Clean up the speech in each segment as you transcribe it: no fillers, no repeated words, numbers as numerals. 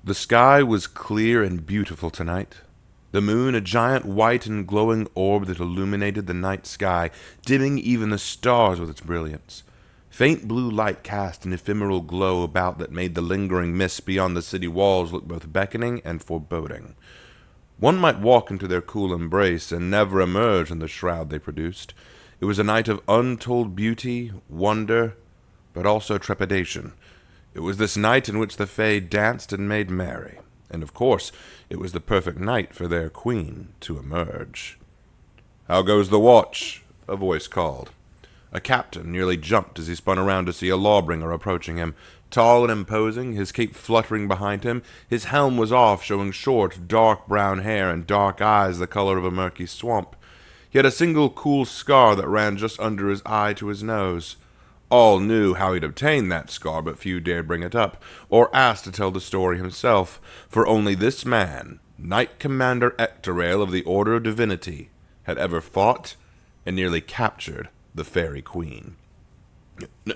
The sky was clear and beautiful tonight. The moon, a giant white and glowing orb that illuminated the night sky, dimming even the stars with its brilliance. Faint blue light cast an ephemeral glow about that made the lingering mists beyond the city walls look both beckoning and foreboding. One might walk into their cool embrace and never emerge in the shroud they produced. It was a night of untold beauty, wonder, but also trepidation. It was this night in which the Fae danced and made merry, and of course it was the perfect night for their queen to emerge. "How goes the watch?" a voice called. A captain nearly jumped as he spun around to see a lawbringer approaching him. Tall and imposing, his cape fluttering behind him, his helm was off, showing short, dark brown hair and dark eyes the color of a murky swamp. He had a single cool scar that ran just under his eye to his nose. All knew how he'd obtained that scar, but few dared bring it up, or ask to tell the story himself, for only this man, Knight Commander Ectorail of the Order of Divinity, had ever fought and nearly captured the Fairy Queen.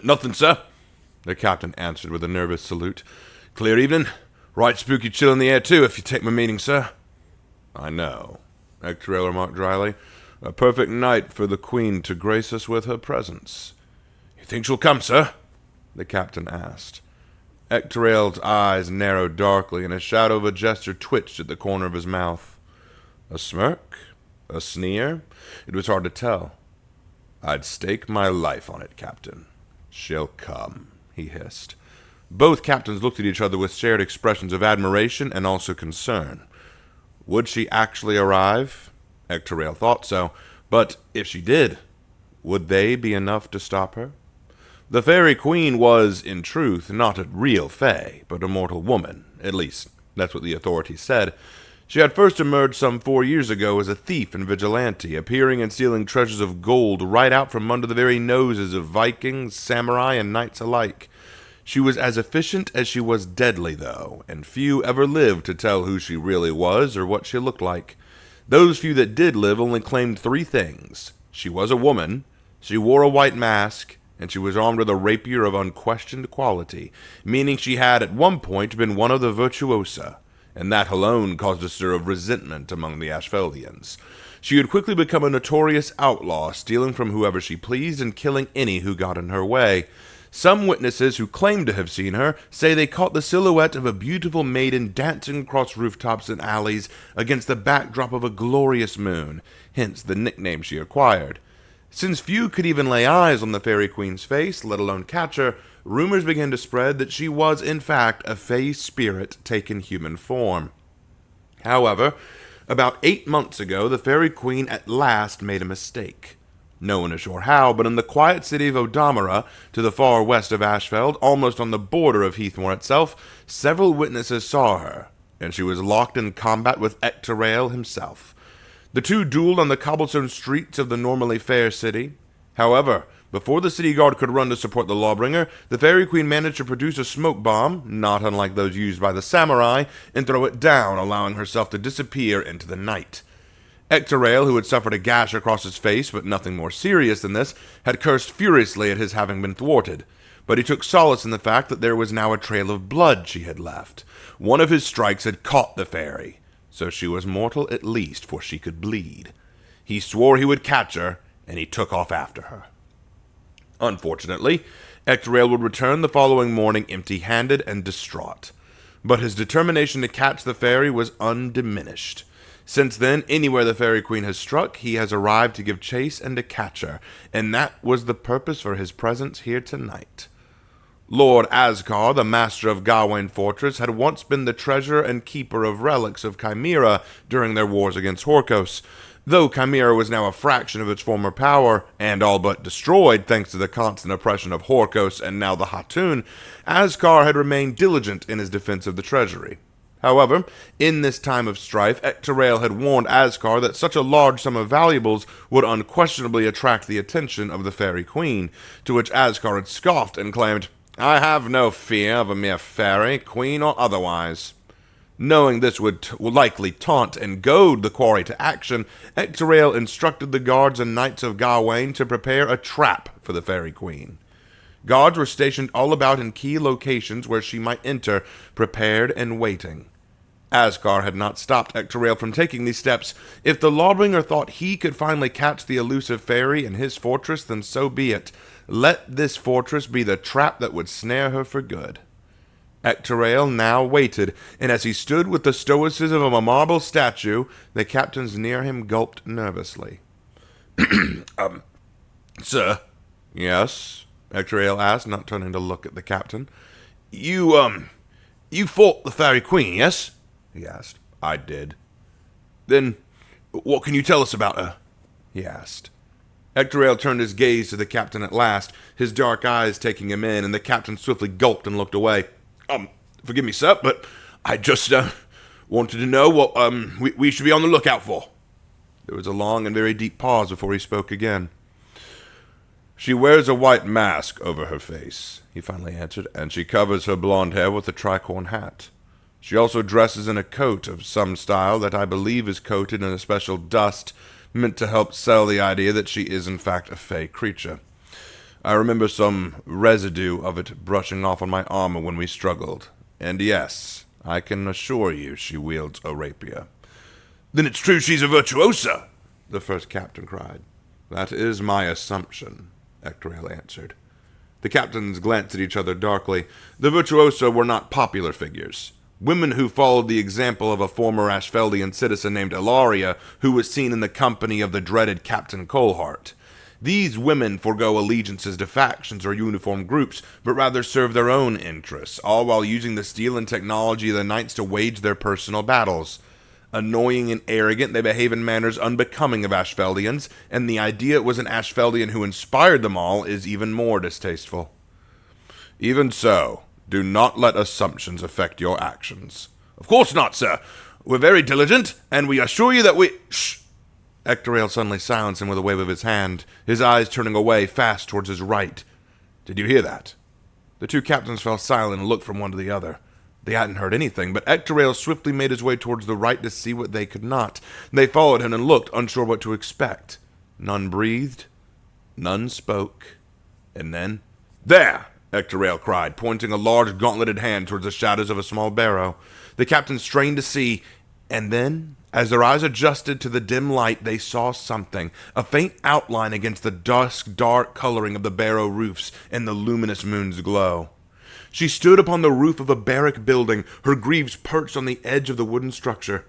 "Nothing, sir," the captain answered with a nervous salute. "Clear evening. Right spooky chill in the air, too, if you take my meaning, sir." "I know," Ectorail remarked dryly. "A perfect night for the Queen to grace us with her presence." "You think she'll come, sir?" the captain asked. Ectorail's eyes narrowed darkly, and a shadow of a gesture twitched at the corner of his mouth. A smirk? A sneer? It was hard to tell. "I'd stake my life on it, Captain. She'll come," he hissed. Both captains looked at each other with shared expressions of admiration and also concern. Would she actually arrive? Ectorail thought so, but if she did, would they be enough to stop her? The Fairy Queen was, in truth, not a real fae, but a mortal woman. At least, that's what the authorities said. She had first emerged some 4 years ago as a thief and vigilante, appearing and stealing treasures of gold right out from under the very noses of Vikings, samurai, and knights alike. She was as efficient as she was deadly, though, and few ever lived to tell who she really was or what she looked like. Those few that did live only claimed 3 things. She was a woman, she wore a white mask, and she was armed with a rapier of unquestioned quality, meaning she had at one point been one of the Virtuosa, and that alone caused a stir of resentment among the Ashfeldians. She had quickly become a notorious outlaw, stealing from whoever she pleased and killing any who got in her way. Some witnesses who claim to have seen her say they caught the silhouette of a beautiful maiden dancing across rooftops and alleys against the backdrop of a glorious moon, hence the nickname she acquired. Since few could even lay eyes on the Fairy Queen's face, let alone catch her, rumors began to spread that she was, in fact, a fae spirit taken human form. However, about 8 months ago, the Fairy Queen at last made a mistake. No one is sure how, but in the quiet city of Odamara, to the far west of Ashfeld, almost on the border of Heathmore itself, several witnesses saw her, and she was locked in combat with Ectorail himself. The two dueled on the cobblestone streets of the normally fair city. However, before the city guard could run to support the lawbringer, the Fairy Queen managed to produce a smoke bomb, not unlike those used by the samurai, and throw it down, allowing herself to disappear into the night. Ectorail, who had suffered a gash across his face, but nothing more serious than this, had cursed furiously at his having been thwarted. But he took solace in the fact that there was now a trail of blood she had left. One of his strikes had caught the fairy, so she was mortal at least, for she could bleed. He swore he would catch her, and he took off after her. Unfortunately, Ectorail would return the following morning empty-handed and distraught. But his determination to catch the fairy was undiminished. Since then, anywhere the Fairy Queen has struck, he has arrived to give chase and to catch her, and that was the purpose for his presence here tonight. Lord Ascar, the master of Gawain Fortress, had once been the treasurer and keeper of relics of Chimera during their wars against Horkos. Though Chimera was now a fraction of its former power, and all but destroyed thanks to the constant oppression of Horkos and now the Hatun, Ascar had remained diligent in his defense of the treasury. However, in this time of strife, Ectorail had warned Ascar that such a large sum of valuables would unquestionably attract the attention of the Fairy Queen, to which Ascar had scoffed and claimed, "I have no fear of a mere fairy, queen or otherwise." Knowing this would likely taunt and goad the quarry to action, Ectorail instructed the guards and knights of Gawain to prepare a trap for the Fairy Queen. Guards were stationed all about in key locations where she might enter, prepared and waiting. Asgar had not stopped Ectorael from taking these steps. If the lawbringer thought he could finally catch the elusive fairy in his fortress, then so be it. Let this fortress be the trap that would snare her for good. Ectorael now waited, and as he stood with the stoicism of a marble statue, the captains near him gulped nervously. Sir? Yes? Ectorael asked, not turning to look at the captain. You fought the Fairy Queen, yes? He asked. I did. Then, what can you tell us about her? He asked. Ectorael turned his gaze to the captain at last, his dark eyes taking him in, and the captain swiftly gulped and looked away. Forgive me, sir, but I just, wanted to know what, we should be on the lookout for. There was a long and very deep pause before he spoke again. She wears a white mask over her face, he finally answered, and she covers her blonde hair with a tricorn hat. She also dresses in a coat of some style that I believe is coated in a special dust meant to help sell the idea that she is in fact a fey creature. I remember some residue of it brushing off on my armor when we struggled. And yes, I can assure you she wields a rapier. Then it's true she's a virtuosa, the first captain cried. That is my assumption, Ectorael answered. The captains glanced at each other darkly. The virtuosa were not popular figures. Women who followed the example of a former Ashfeldian citizen named Ilaria, who was seen in the company of the dreaded Captain Colehart. These women forego allegiances to factions or uniformed groups, but rather serve their own interests, all while using the steel and technology of the knights to wage their personal battles. Annoying and arrogant, they behave in manners unbecoming of Ashfeldians, and the idea it was an Ashfeldian who inspired them all is even more distasteful. Even so, do not let assumptions affect your actions. Of course not, sir. We're very diligent, and we assure you that we— Shh! Ectorael suddenly silenced him with a wave of his hand, his eyes turning away fast towards his right. Did you hear that? The two captains fell silent and looked from one to the other. They hadn't heard anything, but Ectorael swiftly made his way towards the right to see what they could not. They followed him and looked, unsure what to expect. None breathed. None spoke. And then— There! Ectorael cried, pointing a large gauntleted hand towards the shadows of a small barrow. The captains strained to see, and then, as their eyes adjusted to the dim light, they saw something, a faint outline against the dusk, dark coloring of the barrow roofs and the luminous moon's glow. She stood upon the roof of a barrack building, her greaves perched on the edge of the wooden structure.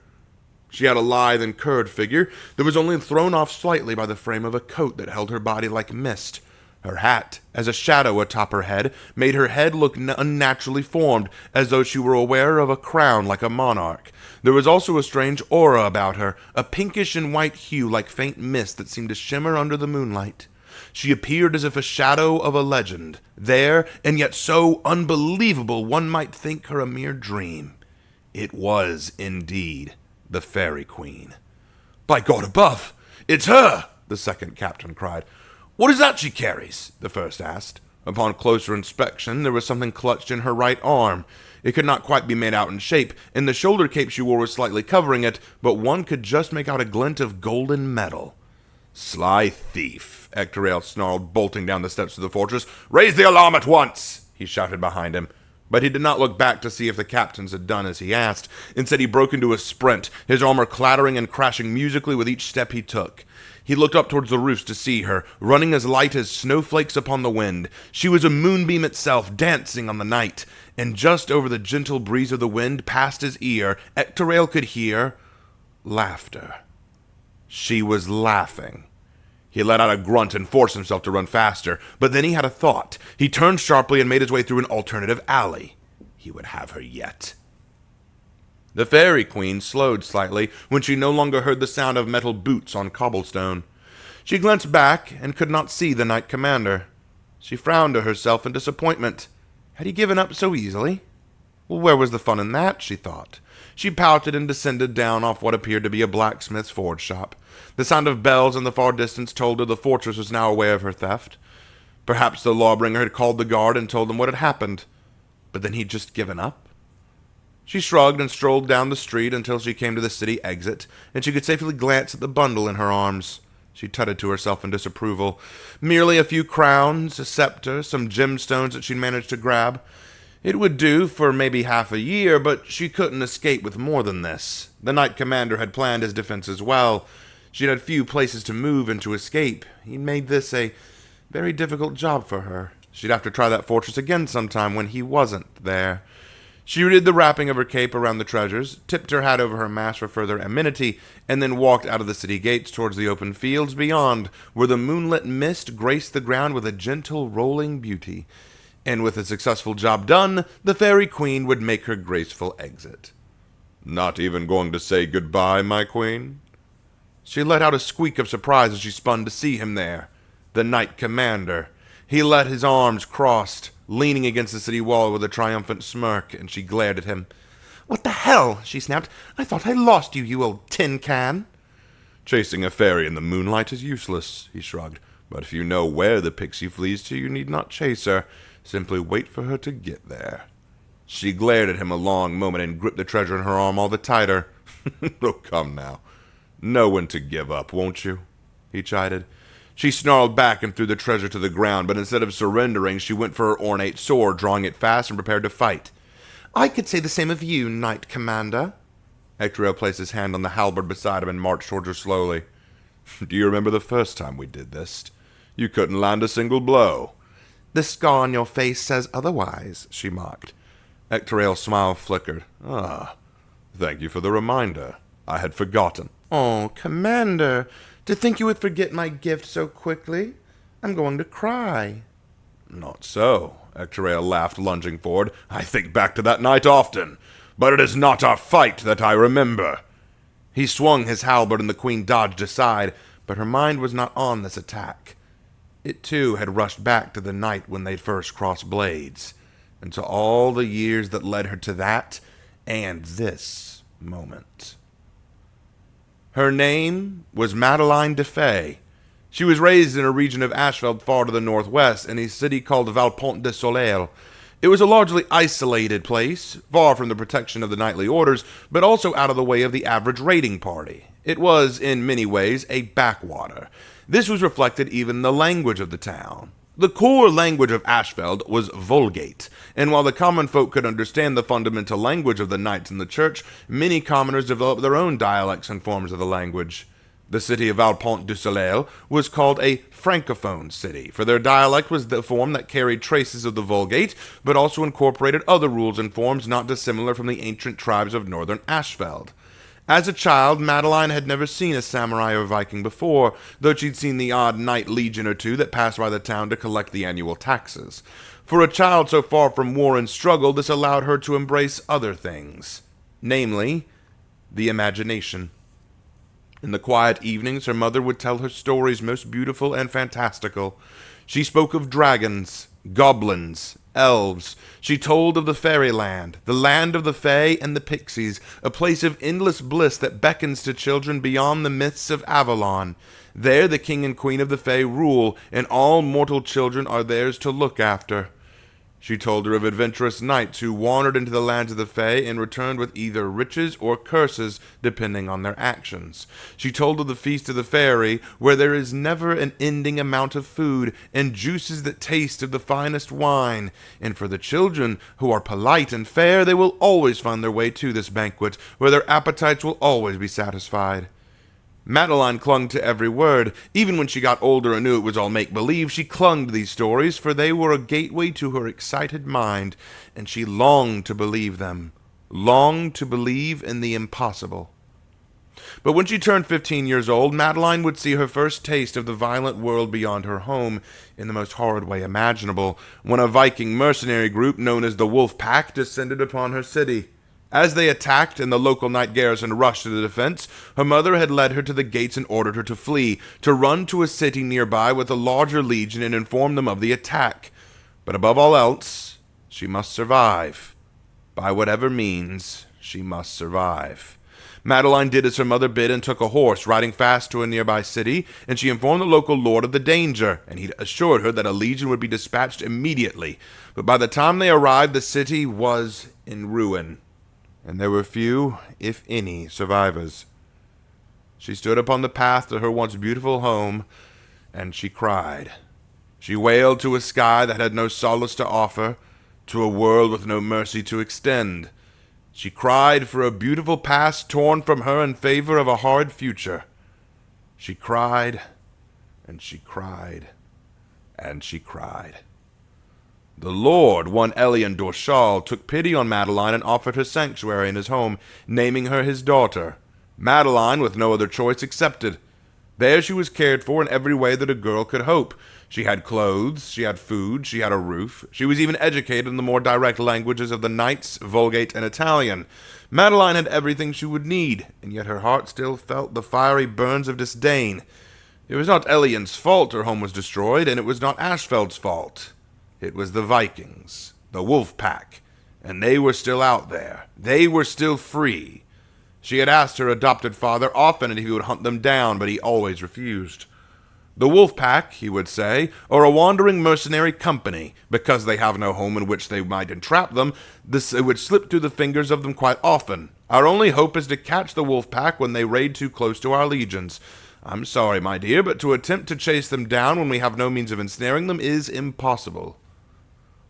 She had a lithe and curved figure that was only thrown off slightly by the frame of a coat that held her body like mist. Her hat, as a shadow atop her head, made her head look unnaturally formed, as though she were aware of a crown like a monarch. There was also a strange aura about her, a pinkish and white hue like faint mist that seemed to shimmer under the moonlight. She appeared as if a shadow of a legend, there, and yet so unbelievable one might think her a mere dream. It was, indeed, the Fairy Queen. "By God above! It's her!" the second captain cried. "What is that she carries?" the first asked. Upon closer inspection, there was something clutched in her right arm. It could not quite be made out in shape, and the shoulder cape she wore was slightly covering it, but one could just make out a glint of golden metal. "Sly thief," Ectorael snarled, bolting down the steps of the fortress. "Raise the alarm at once!" he shouted behind him. But he did not look back to see if the captains had done as he asked. Instead, he broke into a sprint, his armor clattering and crashing musically with each step he took. He looked up towards the roofs to see her, running as light as snowflakes upon the wind. She was a moonbeam itself, dancing on the night. And just over the gentle breeze of the wind, past his ear, Ectorael could hear laughter. She was laughing. He let out a grunt and forced himself to run faster, but then he had a thought. He turned sharply and made his way through an alternative alley. He would have her yet. The Fairy Queen slowed slightly when she no longer heard the sound of metal boots on cobblestone. She glanced back and could not see the Knight Commander. She frowned to herself in disappointment. Had he given up so easily? Well, where was the fun in that, she thought. She pouted and descended down off what appeared to be a blacksmith's forge shop. The sound of bells in the far distance told her the fortress was now aware of her theft. Perhaps the lawbringer had called the guard and told them what had happened. But then he'd just given up? She shrugged and strolled down the street until she came to the city exit, and she could safely glance at the bundle in her arms. She tutted to herself in disapproval. Merely a few crowns, a scepter, some gemstones that she'd managed to grab. It would do for maybe half a year, but she couldn't escape with more than this. The Knight Commander had planned his defenses well. She'd had few places to move and to escape. He'd made this a very difficult job for her. She'd have to try that fortress again sometime when he wasn't there. She redid the wrapping of her cape around the treasures, tipped her hat over her mask for further amenity, and then walked out of the city gates towards the open fields beyond, where the moonlit mist graced the ground with a gentle rolling beauty. And with a successful job done, the fairy queen would make her graceful exit. "Not even going to say goodbye, my queen?" She let out a squeak of surprise as she spun to see him there, the Knight Commander. He let his arms crossed, leaning against the city wall with a triumphant smirk, and she glared at him. "What the hell?" she snapped. "I thought I lost you, you old tin can." "Chasing a fairy in the moonlight is useless," he shrugged. "But if you know where the pixie flees to, you need not chase her. Simply wait for her to get there." She glared at him a long moment and gripped the treasure in her arm all the tighter. "Oh, come now. Know when to give up, won't you?" he chided. She snarled back and threw the treasure to the ground, but instead of surrendering, she went for her ornate sword, drawing it fast and prepared to fight. "I could say the same of you, Knight Commander." Ectoriel placed his hand on the halberd beside him and marched towards her slowly. "Do you remember the first time we did this? You couldn't land a single blow." "The scar on your face says otherwise," she mocked. Ectoriel's smile flickered. "Ah, thank you for the reminder. I had forgotten." "Oh, Commander, to think you would forget my gift so quickly. I'm going to cry." "Not so," Ectoriel laughed, lunging forward. "I think back to that night often, but it is not our fight that I remember." He swung his halberd and the queen dodged aside, but her mind was not on this attack. It, too, had rushed back to the night when they'd first crossed blades, and to all the years that led her to that and this moment. Her name was Madeline Defay. She was raised in a region of Ashfeld far to the northwest, in a city called Valpont de Soleil. It was a largely isolated place, far from the protection of the knightly orders, but also out of the way of the average raiding party. It was, in many ways, a backwater. This was reflected even in the language of the town. The core language of Ashfeld was Vulgate, and while the common folk could understand the fundamental language of the knights in the church, many commoners developed their own dialects and forms of the language. The city of Valpont du Soleil was called a francophone city, for their dialect was the form that carried traces of the Vulgate, but also incorporated other rules and forms not dissimilar from the ancient tribes of northern Ashfeld. As a child, Madeline had never seen a samurai or Viking before, though she'd seen the odd knight legion or two that passed by the town to collect the annual taxes. For a child so far from war and struggle, this allowed her to embrace other things, namely, the imagination. In the quiet evenings, her mother would tell her stories most beautiful and fantastical. She spoke of dragons, goblins, elves. She told of the fairyland, the land of the fae and the pixies, a place of endless bliss that beckons to children beyond the myths of Avalon. There the king and queen of the fae rule, and all mortal children are theirs to look after. She told her of adventurous knights who wandered into the lands of the fae and returned with either riches or curses, depending on their actions. She told of the Feast of the Fairy, where there is never an ending amount of food, and juices that taste of the finest wine. And for the children, who are polite and fair, they will always find their way to this banquet, where their appetites will always be satisfied. Madeline clung to every word. Even when she got older and knew it was all make-believe, she clung to these stories, for they were a gateway to her excited mind, and she longed to believe them, longed to believe in the impossible. But when she turned 15 years old, Madeline would see her first taste of the violent world beyond her home in the most horrid way imaginable, when a Viking mercenary group known as the Wolf Pack descended upon her city. As they attacked and the local knight garrison rushed to the defense, her mother had led her to the gates and ordered her to flee, to run to a city nearby with a larger legion and inform them of the attack. But above all else, she must survive. By whatever means, she must survive. Madeline did as her mother bid and took a horse, riding fast to a nearby city, and she informed the local lord of the danger, and he assured her that a legion would be dispatched immediately. But by the time they arrived, the city was in ruin, and there were few, if any, survivors. She stood upon the path to her once beautiful home, and she cried. She wailed to a sky that had no solace to offer, to a world with no mercy to extend. She cried for a beautiful past torn from her in favor of a horrid future. She cried, and she cried, and she cried. The Lord, one Elian Dorshal, took pity on Madeline and offered her sanctuary in his home, naming her his daughter. Madeline, with no other choice, accepted. There she was cared for in every way that a girl could hope. She had clothes, she had food, she had a roof. She was even educated in the more direct languages of the Knights, Vulgate, and Italian. Madeline had everything she would need, and yet her heart still felt the fiery burns of disdain. It was not Elian's fault her home was destroyed, and it was not Ashfeld's fault. It was the Vikings, the wolf pack, and they were still out there. They were still free. She had asked her adopted father often if he would hunt them down, but he always refused. The wolf pack, he would say, are a wandering mercenary company. Because they have no home in which they might entrap them, it would slip through the fingers of them quite often. Our only hope is to catch the wolf pack when they raid too close to our legions. I'm sorry, my dear, but to attempt to chase them down when we have no means of ensnaring them is impossible.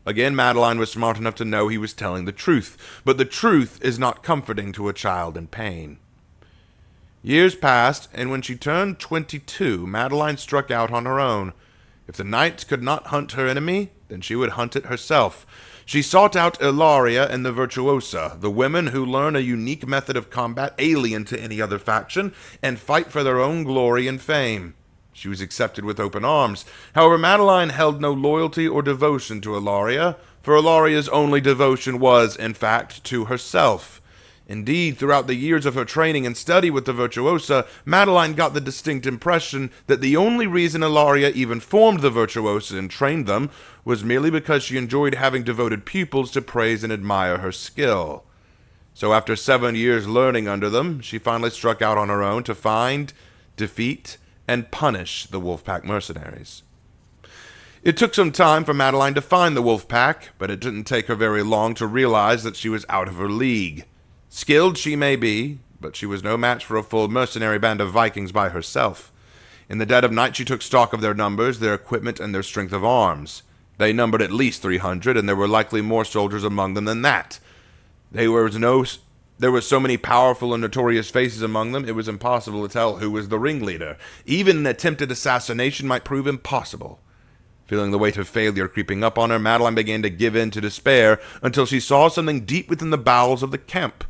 Again, Madeline was smart enough to know he was telling the truth, but the truth is not comforting to a child in pain. Years passed, and when she turned 22, Madeline struck out on her own. If the knights could not hunt her enemy, then she would hunt it herself. She sought out Ilaria and the Virtuosa, the women who learn a unique method of combat alien to any other faction, and fight for their own glory and fame. She was accepted with open arms. However, Madeline held no loyalty or devotion to Ilaria, for Ilaria's only devotion was, in fact, to herself. Indeed, throughout the years of her training and study with the Virtuosa, Madeline got the distinct impression that the only reason Ilaria even formed the Virtuosa and trained them was merely because she enjoyed having devoted pupils to praise and admire her skill. So after 7 years learning under them, she finally struck out on her own to find, defeat, and punish the Wolfpack mercenaries. It took some time for Madeline to find the Wolfpack, but it didn't take her very long to realize that she was out of her league. Skilled she may be, but she was no match for a full mercenary band of Vikings by herself. In the dead of night she took stock of their numbers, their equipment, and their strength of arms. They numbered at least 300, and there were likely more soldiers among them than that. There were so many powerful and notorious faces among them, it was impossible to tell who was the ringleader. Even an attempted assassination might prove impossible. Feeling the weight of failure creeping up on her, Madeline began to give in to despair until she saw something deep within the bowels of the camp.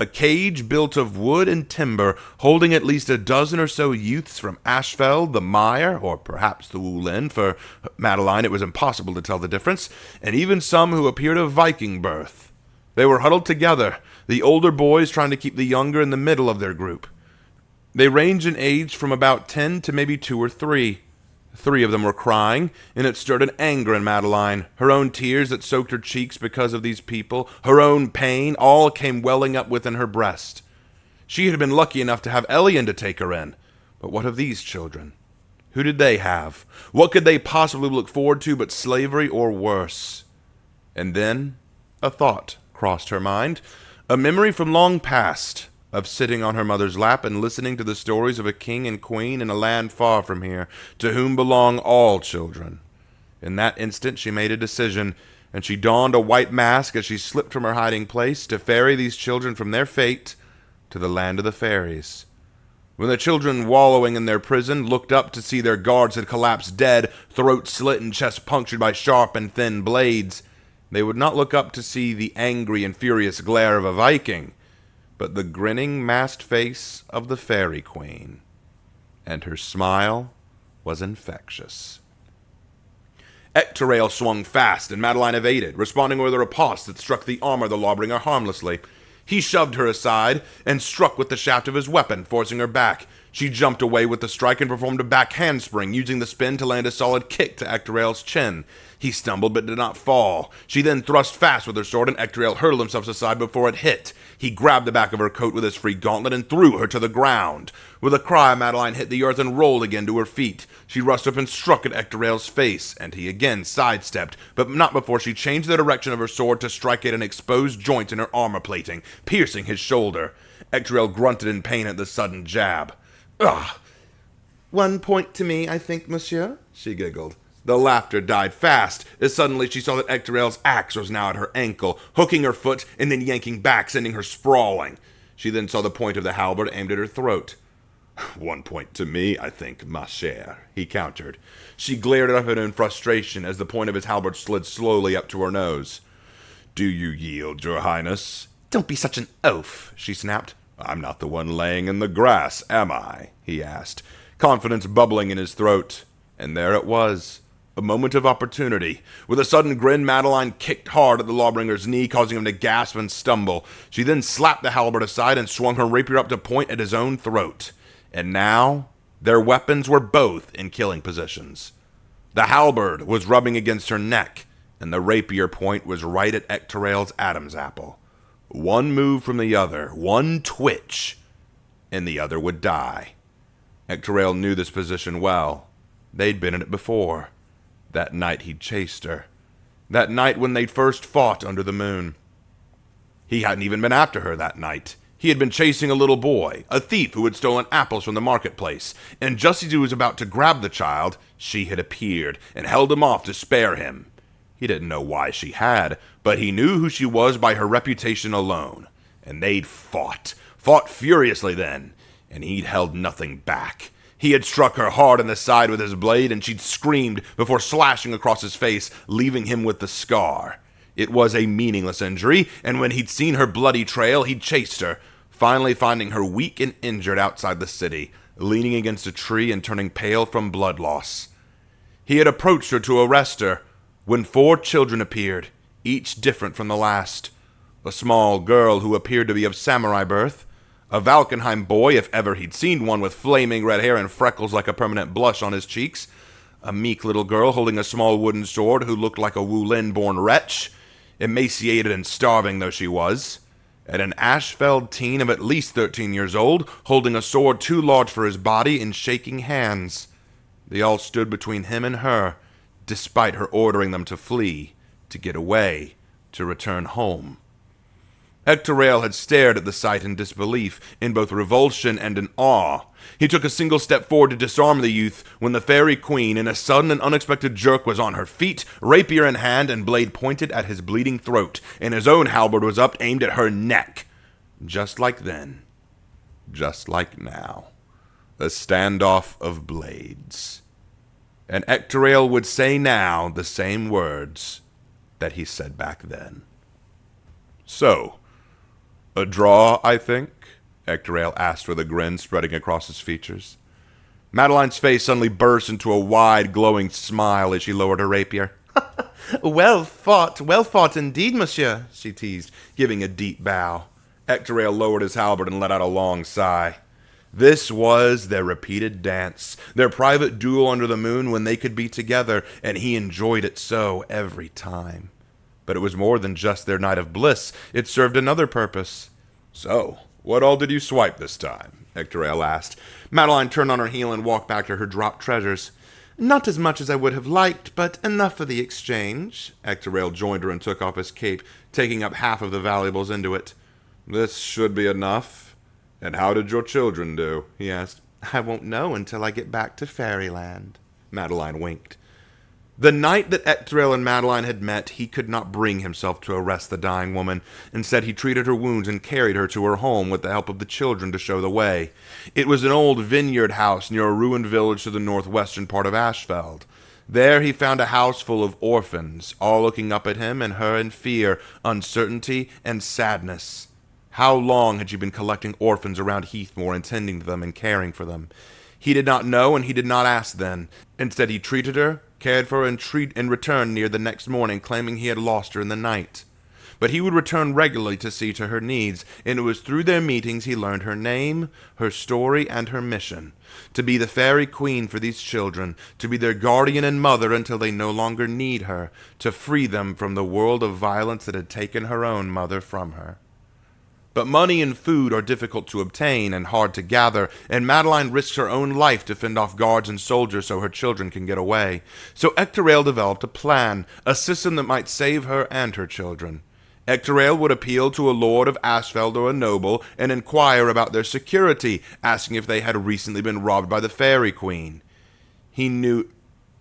A cage built of wood and timber, holding at least a dozen or so youths from Ashfeld, the Mire, or perhaps the Woolin, for Madeline it was impossible to tell the difference, and even some who appeared of Viking birth. They were huddled together, the older boys trying to keep the younger in the middle of their group. They ranged in age from about 10 to maybe 2 or 3. 3 of them were crying, and it stirred an anger in Madeline. Her own tears that soaked her cheeks because of these people, her own pain, all came welling up within her breast. She had been lucky enough to have Elian to take her in. But what of these children? Who did they have? What could they possibly look forward to but slavery or worse? And then a thought crossed her mind, a memory from long past, of sitting on her mother's lap and listening to the stories of a king and queen in a land far from here, to whom belong all children. In that instant she made a decision, and she donned a white mask as she slipped from her hiding place to ferry these children from their fate to the land of the fairies. When the children, wallowing in their prison, looked up to see their guards had collapsed dead, throats slit and chests punctured by sharp and thin blades, they would not look up to see the angry and furious glare of a Viking, but the grinning, masked face of the Fairy Queen. And her smile was infectious. Ectorail swung fast, and Madeline evaded, responding with a riposte that struck the armor of the lawbringer harmlessly. He shoved her aside and struck with the shaft of his weapon, forcing her back. She jumped away with the strike and performed a back handspring, using the spin to land a solid kick to Ectorail's chin. He stumbled but did not fall. She then thrust fast with her sword, and Ectorail hurled himself aside before it hit. He grabbed the back of her coat with his free gauntlet and threw her to the ground. With a cry, Madeline hit the earth and rolled again to her feet. She rushed up and struck at Ectorail's face, and he again sidestepped, but not before she changed the direction of her sword to strike at an exposed joint in her armor plating, piercing his shoulder. Ectorail grunted in pain at the sudden jab. Ugh! 1 point to me, I think, monsieur, she giggled. The laughter died fast, as suddenly she saw that Ectorel's axe was now at her ankle, hooking her foot and then yanking back, sending her sprawling. She then saw the point of the halberd aimed at her throat. 1 point to me, I think, ma chère, he countered. She glared at him in frustration as the point of his halberd slid slowly up to her nose. Do you yield, your highness? Don't be such an oaf, she snapped. I'm not the one laying in the grass, am I? He asked, confidence bubbling in his throat. And there it was, a moment of opportunity. With a sudden grin, Madeline kicked hard at the lawbringer's knee, causing him to gasp and stumble. She then slapped the halberd aside and swung her rapier up to point at his own throat. And now, their weapons were both in killing positions. The halberd was rubbing against her neck, and the rapier point was right at Ectorel's Adam's apple. One move from the other, one twitch, and the other would die. Ectorel knew this position well. They'd been in it before. That night he'd chased her. That night when they'd first fought under the moon. He hadn't even been after her that night. He had been chasing a little boy, a thief who had stolen apples from the marketplace, and just as he was about to grab the child, she had appeared and held him off to spare him. He didn't know why she had, but he knew who she was by her reputation alone. And they'd fought furiously then, and he'd held nothing back. He had struck her hard in the side with his blade, and she'd screamed before slashing across his face, leaving him with the scar. It was a meaningless injury, and when he'd seen her bloody trail, he'd chased her, finally finding her weak and injured outside the city, leaning against a tree and turning pale from blood loss. He had approached her to arrest her, when 4 children appeared, each different from the last. A small girl who appeared to be of samurai birth, a Valkenheim boy, if ever he'd seen one, with flaming red hair and freckles like a permanent blush on his cheeks, a meek little girl holding a small wooden sword who looked like a Wulin-born wretch, emaciated and starving though she was, and an Ashfeld teen of at least 13 years old, holding a sword too large for his body and shaking hands. They all stood between him and her, despite her ordering them to flee, to get away, to return home. Ectorel had stared at the sight in disbelief, in both revulsion and in awe. He took a single step forward to disarm the youth when the fairy queen, in a sudden and unexpected jerk, was on her feet, rapier in hand and blade pointed at his bleeding throat, and his own halberd was up, aimed at her neck. Just like then. Just like now. A standoff of blades. And Ectorel would say now the same words that he said back then. So, a draw, I think? Ectorel asked with a grin spreading across his features. Madeline's face suddenly burst into a wide, glowing smile as she lowered her rapier. Well fought indeed, monsieur, she teased, giving a deep bow. Ectorel lowered his halberd and let out a long sigh. This was their repeated dance, their private duel under the moon when they could be together, and he enjoyed it so every time. But it was more than just their night of bliss. It served another purpose. So, what all did you swipe this time? Ectorel asked. Madeline turned on her heel and walked back to her dropped treasures. Not as much as I would have liked, but enough for the exchange. Ectorel joined her and took off his cape, taking up half of the valuables into it. This should be enough. And how did your children do? He asked. I won't know until I get back to fairyland. Madeline winked. The night that Ectorel and Madeline had met, he could not bring himself to arrest the dying woman. Instead, he treated her wounds and carried her to her home with the help of the children to show the way. It was an old vineyard house near a ruined village to the northwestern part of Ashfeld. There he found a house full of orphans, all looking up at him and her in fear, uncertainty, and sadness. How long had she been collecting orphans around Heathmoor and tending to them and caring for them? He did not know, and he did not ask then. Instead, he treated her, cared for her, and returned near the next morning, claiming he had lost her in the night. But he would return regularly to see to her needs, and it was through their meetings he learned her name, her story, and her mission. To be the fairy queen for these children, to be their guardian and mother until they no longer need her, to free them from the world of violence that had taken her own mother from her. But money and food are difficult to obtain and hard to gather, and Madeline risks her own life to fend off guards and soldiers so her children can get away. So Ectorel developed a plan, a system that might save her and her children. Ectorael would appeal to a lord of Ashfeld or a noble and inquire about their security, asking if they had recently been robbed by the Fairy Queen. He knew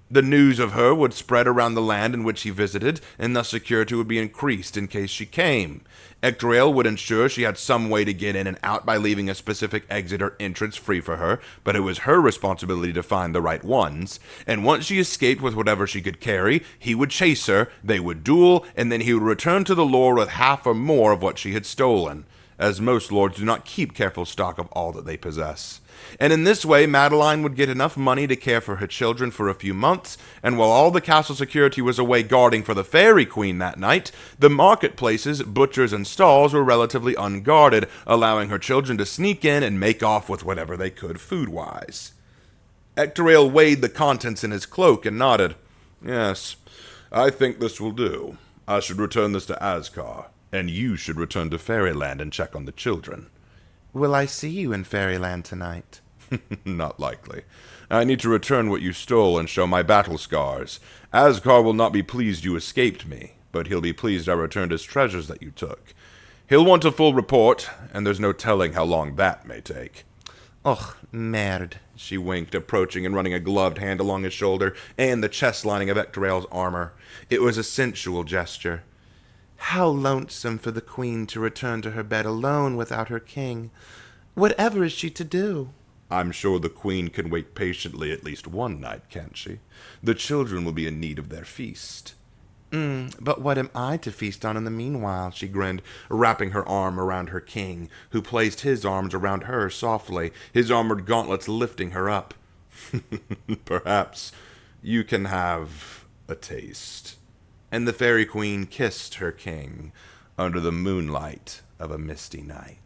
the news of her would spread around the land in which he visited, and thus security would be increased in case she came. Ectorael would ensure she had some way to get in and out by leaving a specific exit or entrance free for her, but it was her responsibility to find the right ones. And once she escaped with whatever she could carry, he would chase her, they would duel, and then he would return to the lord with half or more of what she had stolen, as most lords do not keep careful stock of all that they possess. And in this way, Madeline would get enough money to care for her children for a few months, and while all the castle security was away guarding for the Fairy Queen that night, the marketplaces, butchers, and stalls were relatively unguarded, allowing her children to sneak in and make off with whatever they could food-wise. Ectorael weighed the contents in his cloak and nodded. "Yes, I think this will do. I should return this to Ascar, and you should return to Fairyland and check on the children." "Will I see you in Fairyland tonight?" "Not likely. I need to return what you stole and show my battle scars. Ascar will not be pleased you escaped me, but he'll be pleased I returned his treasures that you took. He'll want a full report, and there's no telling how long that may take." "Och, merde," she winked, approaching and running a gloved hand along his shoulder and the chest lining of Ectorael's armor. It was a sensual gesture. "How lonesome for the queen to return to her bed alone without her king. Whatever is she to do?" "I'm sure the queen can wait patiently at least one night, can't she? The children will be in need of their feast." But what am I to feast on in the meanwhile?" she grinned, wrapping her arm around her king, who placed his arms around her softly, his armored gauntlets lifting her up. "Perhaps you can have a taste." And the Fairy Queen kissed her king under the moonlight of a misty night.